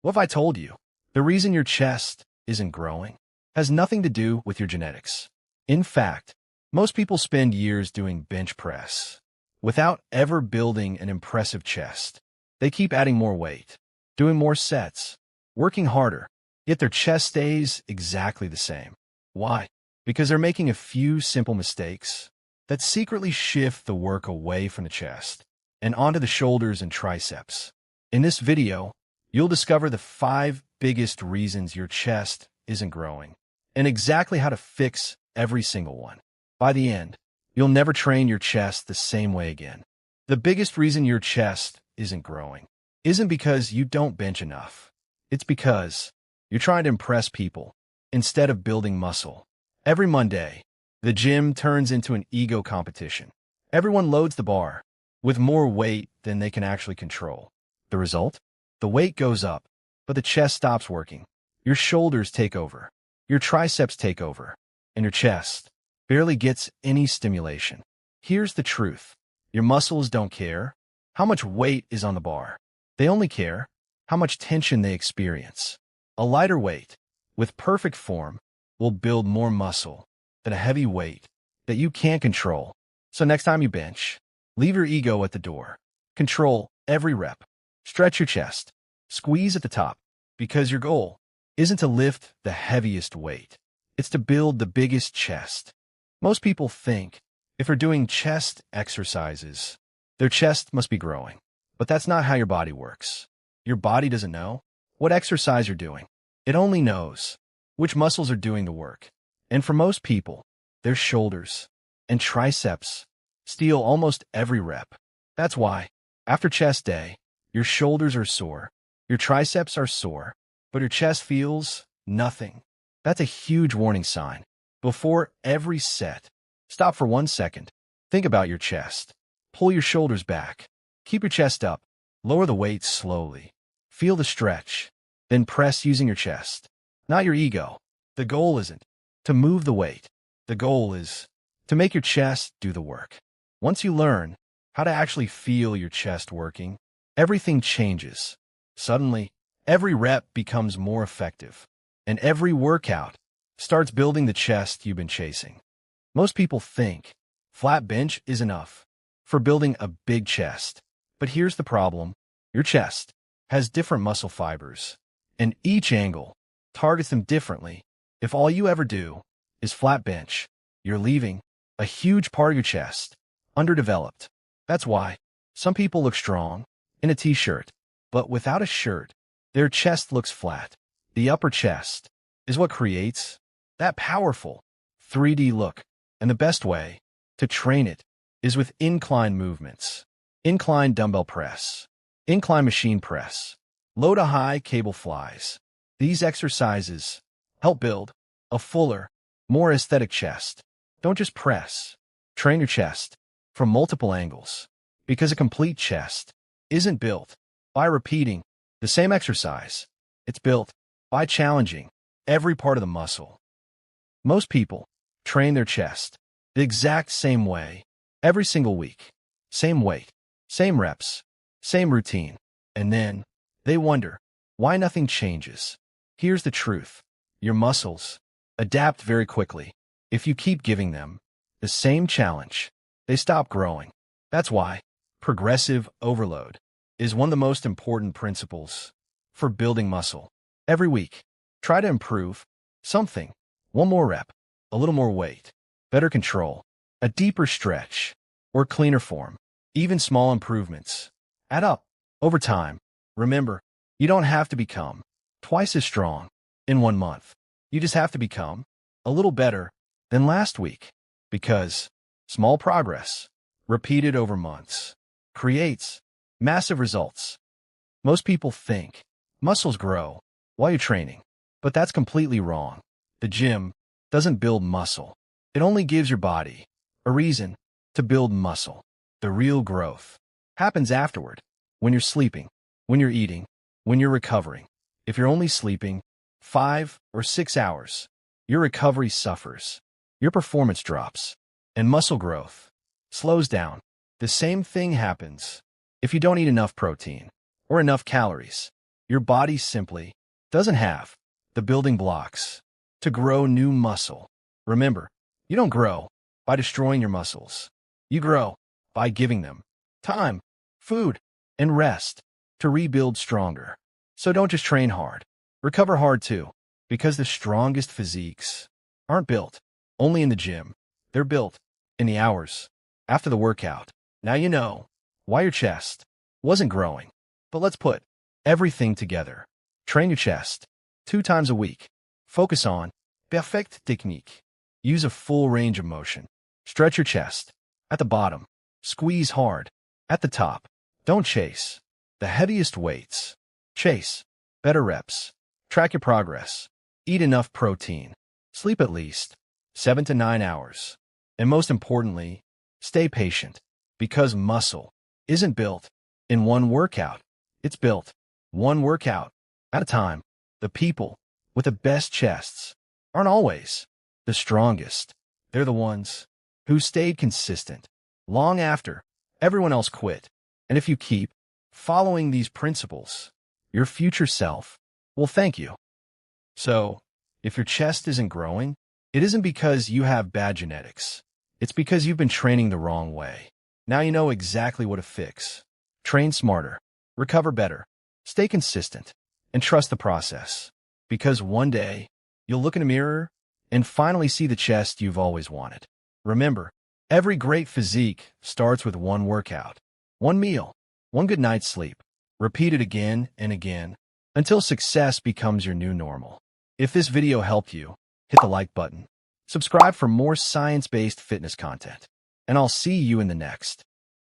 What if I told you the reason your chest isn't growing has nothing to do with your genetics? In fact, most people spend years doing bench press without ever building an impressive chest. They keep adding more weight, doing more sets, working harder, yet their chest stays exactly the same. Why? Because they're making a few simple mistakes that secretly shift the work away from the chest and onto the shoulders and triceps. In this video, you'll discover the 5 biggest reasons your chest isn't growing and exactly how to fix every single one. By the end, you'll never train your chest the same way again. The biggest reason your chest isn't growing isn't because you don't bench enough. It's because you're trying to impress people instead of building muscle. Every Monday, the gym turns into an ego competition. Everyone loads the bar with more weight than they can actually control. The result? The weight goes up, but the chest stops working. Your shoulders take over, your triceps take over, and your chest barely gets any stimulation. Here's the truth. Your muscles don't care how much weight is on the bar. They only care how much tension they experience. A lighter weight with perfect form will build more muscle than a heavy weight that you can't control. So next time you bench, leave your ego at the door. Control every rep. Stretch your chest. Squeeze at the top, because your goal isn't to lift the heaviest weight. It's to build the biggest chest. Most people think if they're doing chest exercises, their chest must be growing. But that's not how your body works. Your body doesn't know what exercise you're doing. It only knows which muscles are doing the work. And for most people, their shoulders and triceps steal almost every rep. That's why, after chest day, your shoulders are sore, your triceps are sore, but your chest feels nothing. That's a huge warning sign. Before every set, stop for 1 second. Think about your chest. Pull your shoulders back. Keep your chest up. Lower the weight slowly. Feel the stretch. Then press using your chest, not your ego. The goal isn't to move the weight. The goal is to make your chest do the work. Once you learn how to actually feel your chest working, everything changes. Suddenly, every rep becomes more effective, and every workout starts building the chest you've been chasing. Most people think flat bench is enough for building a big chest. But here's the problem. Your chest has different muscle fibers, and each angle targets them differently. If all you ever do is flat bench, you're leaving a huge part of your chest underdeveloped. That's why some people look strong in a t-shirt, but without a shirt, their chest looks flat. The upper chest is what creates that powerful 3D look, and the best way to train it is with incline movements. Incline dumbbell press, incline machine press, low to high cable flies. These exercises help build a fuller, more aesthetic chest. Don't just press. Train your chest from multiple angles, because a complete chest isn't built by repeating the same exercise. It's built by challenging every part of the muscle. Most people train their chest the exact same way every single week. Same weight, same reps, same routine. And then they wonder why nothing changes. Here's the truth. Your muscles adapt very quickly. If you keep giving them the same challenge, they stop growing. That's why progressive overload is one of the most important principles for building muscle. Every week, try to improve something. 1 more rep, a little more weight, better control, a deeper stretch, or cleaner form. Even small improvements add up over time. Remember, you don't have to become twice as strong in 1 month. You just have to become a little better than last week, because small progress repeated over months creates massive results. Most people think muscles grow while you're training, but that's completely wrong. The gym doesn't build muscle. It only gives your body a reason to build muscle. The real growth happens afterward, when you're sleeping, when you're eating, when you're recovering. If you're only sleeping 5 or 6 hours, your recovery suffers, your performance drops, and muscle growth slows down. The same thing happens if you don't eat enough protein or enough calories. Your body simply doesn't have the building blocks to grow new muscle. Remember, you don't grow by destroying your muscles. You grow by giving them time, food, and rest to rebuild stronger. So don't just train hard. Recover hard too, because the strongest physiques aren't built only in the gym. They're built in the hours after the workout. Now you know why your chest wasn't growing. But let's put everything together. Train your chest 2 times a week. Focus on perfect technique. Use a full range of motion. Stretch your chest at the bottom. Squeeze hard at the top. Don't chase the heaviest weights. Chase better reps. Track your progress. Eat enough protein. Sleep at least 7 to 9 hours. And most importantly, stay patient, because muscle isn't built in one workout. It's built one workout at a time. The people with the best chests aren't always the strongest. They're the ones who stayed consistent long after everyone else quit. And if you keep following these principles, your future self will thank you. So, if your chest isn't growing, it isn't because you have bad genetics. It's because you've been training the wrong way. Now you know exactly what to fix. Train smarter, recover better, stay consistent, and trust the process. Because one day, you'll look in a mirror and finally see the chest you've always wanted. Remember, every great physique starts with one workout, one meal, one good night's sleep. Repeat it again and again until success becomes your new normal. If this video helped you, hit the like button. Subscribe for more science-based fitness content. And I'll see you in the next.